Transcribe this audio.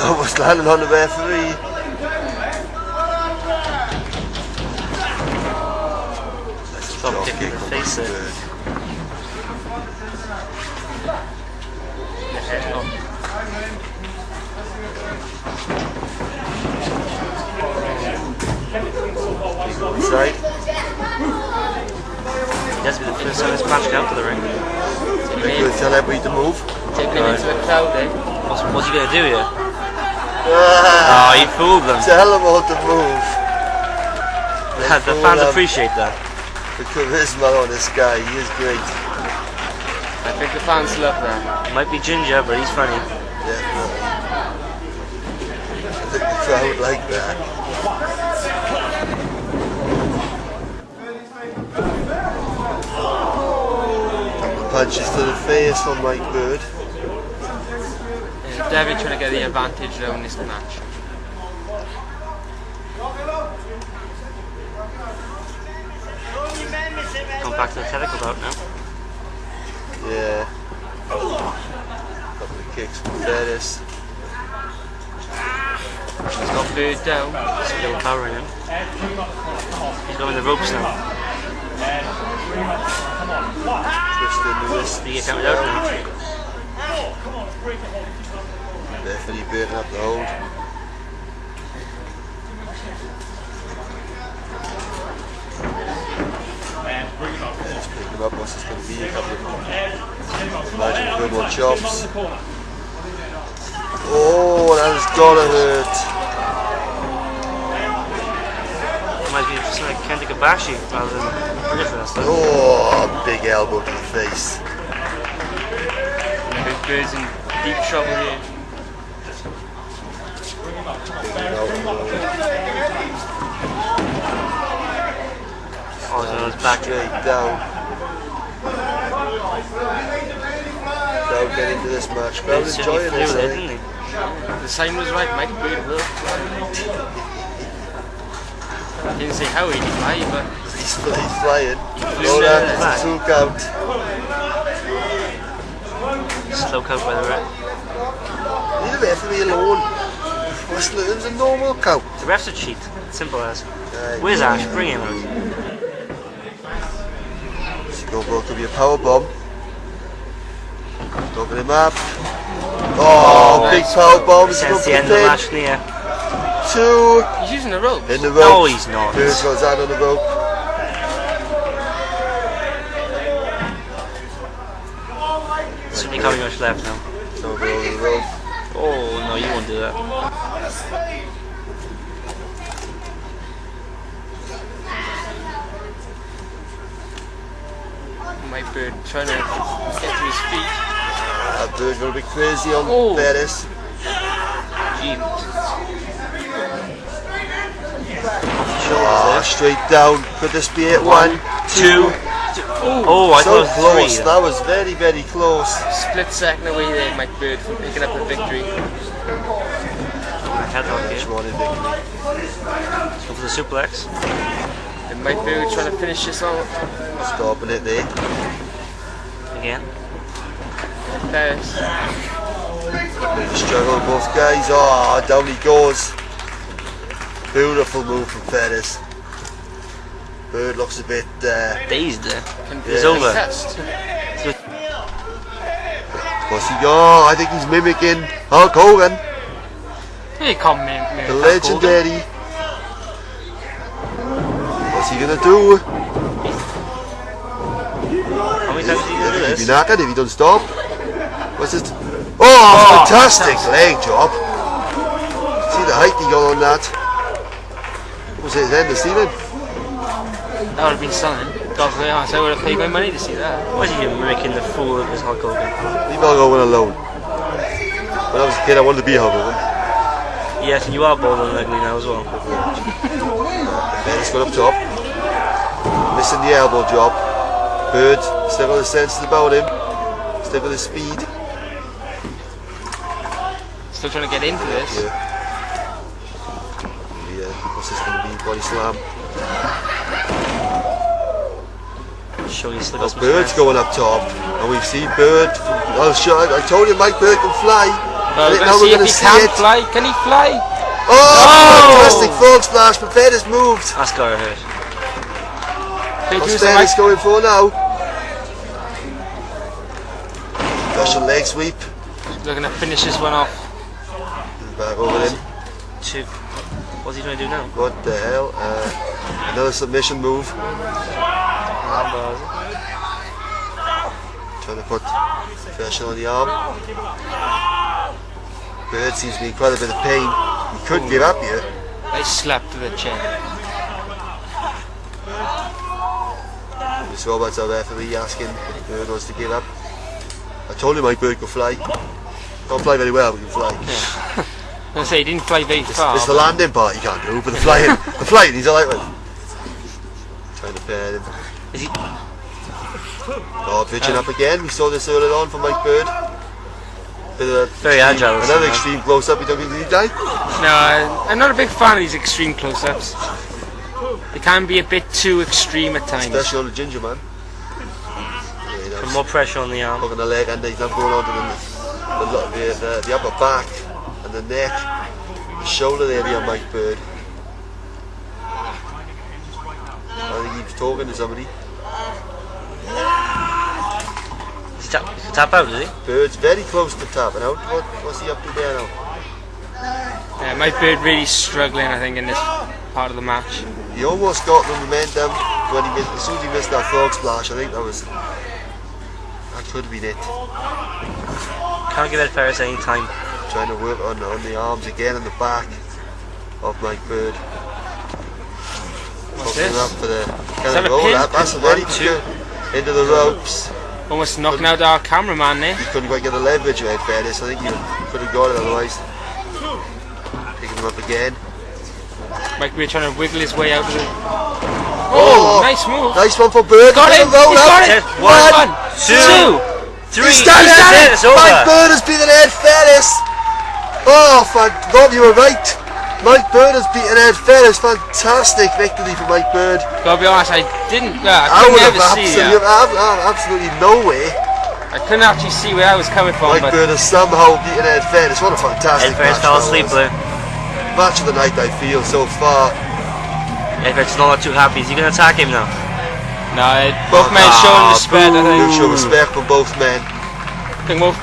Almost landed on the referee. Top kick in the face there. Inside. That's be the first time this match out to the ring. We're going to tell everybody to move. Taking him into the crowd, eh? What's he going to do here? Oh, he fooled them. Tell them all to move. The fans appreciate that. The charisma on this guy, he is great. I think the fans love that. Might be ginger, but he's funny. Definitely. I think the crowd like that. Couple of punches to the face from Mike Bird. Yeah, David trying to get the advantage though in this match. Come back to the technical bout now. Yeah. Couple of kicks from Ferris. He's got Bird down. Still powering him. He's going the ropes now. Twisting the wrist. He gets counted out now. Definitely building up the hold. Let's pick him up. What's this going to be? A couple of magic double chops. Oh, that has gotta hurt. Might be something like Kenta Kobashi rather than British wrestling. Oh, big elbow to the face. Bird's in deep trouble here. Oh, so it's back straight down. Crowd get into this match. Crowd enjoying this, I think. The sign was right, Mike Bird will. I didn't say how he'd fly, but he's flying. Oh, that's a 2 count. Slow count by the ref. Leave the referee alone. Wrestling's a normal count. The refs are cheat. Simple as. Where's Ash? Bring him out. Go could be a power bomb. Doubling him up. Oh, big power bomb. Since the end of the match near. 2. He's using the rope. In the rope. No, he's not. Bird goes out on the rope. There's only coming much left now. So go over the rope. Oh no, you won't do that. Mike Bird trying to get to his feet. Bird will be crazy on Ferris. Straight down. Could this be it? 1, 2. Oh, I so thought it was close. 3. That was very, very close. Split second away there, Mike Bird from picking up the victory. Headlock here. Go for the suplex. And Mike Bird trying to finish this off. Stopping it there. Again. Ferris. Bit of struggle, both guys. Oh, down he goes. Beautiful move from Ferris. Bird looks a bit dazed there. It's over. What's he? Oh, I think he's mimicking Hulk Hogan. He can't mimic the legendary. What's he gonna do? How many times is he gonna do this? He'll be knackered if he doesn't stop. What's this? Oh, fantastic leg job. See the height he got on that. What was his end of ceiling? That would have been something. God, I would have paid my money to see that. Why is he making the fool of his Hulk Hogan? Leave Hulk Hogan alone. When I was a kid, I wanted to be Hulk Hogan. Yes, and you are bald and ugly now as well. Ferris got up top. Missing the elbow job. Bird still got the senses about him. Still got the speed. Still trying to get into this. What's this going to be? Body slam. Bird's going up top, and we've seen Bird. I told you Mike Bird can fly. Well, we're Now going to see if he can it. fly. Can he fly? Oh, fantastic frog splash, but Ferris moved. That's got hurt. What's Ferris going for now? Russian leg sweep. Looking to finish this one off. Back over him. What's he trying to do now? What the hell? Another submission move. Trying to put pressure on the arm. Bird seems to be in quite a bit of pain. He could give up here. Nice slap to the chin. The Roberts our referee asking if Bird wants to give up. I told him my Bird could fly. Can't fly very well, but he can fly. Yeah. I was going to say, he didn't fly very far. It's the landing part he can't do, but the flying he's alright with. Trying to pair him. Is he? Oh, pitching up again. We saw this earlier on from Mike Bird. Very agile. Another extreme close up. You don't think he died? No, I'm not a big fan of these extreme close-ups. They can be a bit too extreme at times. Especially on the ginger man. Put more pressure on the arm. Hooking the leg, and he's not going on to the upper back and the neck, the shoulder area on Mike Bird. I think he was talking to somebody. Tap out, is he? Bird's very close to tapping out. What's he up to there now? Yeah, Mike Bird really struggling, I think, in this part of the match. He almost got the momentum when he missed, as soon as he missed that frog splash. I think that could have been it. Can't give Edd Ferris any time. Trying to work on the arms again and the back of Mike Bird. What's Hooking this? up for the Is that a roll pin? up. That's a very good into the ropes. Almost knocking out our cameraman there. He couldn't quite get the leverage with Edd Ferris. I think he could have got it otherwise. Picking him up again. Mike Bird trying to wiggle his way out of it. Oh, nice move. Nice one for Bird. Got him. Roll He's got up. it. 1, 2, 3. He's done That's it. it. It's over. Mike Bird has beaten Edd Ferris. Oh, Rob, you were right. Mike Bird has beaten Edd Ferris. Fantastic victory for Mike Bird. Gotta be honest, I didn't. I I would couldn't have ever see that. absolutely no way. I couldn't actually see where I was coming from. Mike Bird has somehow beaten Edd Ferris. What a fantastic Edd Ferris match fell that asleep was. there. Match of the night, I feel, so far. Edd Ferris is not too happy. Is he going to attack him now? No, both men showing respect, I think. You show respect for both men. I think both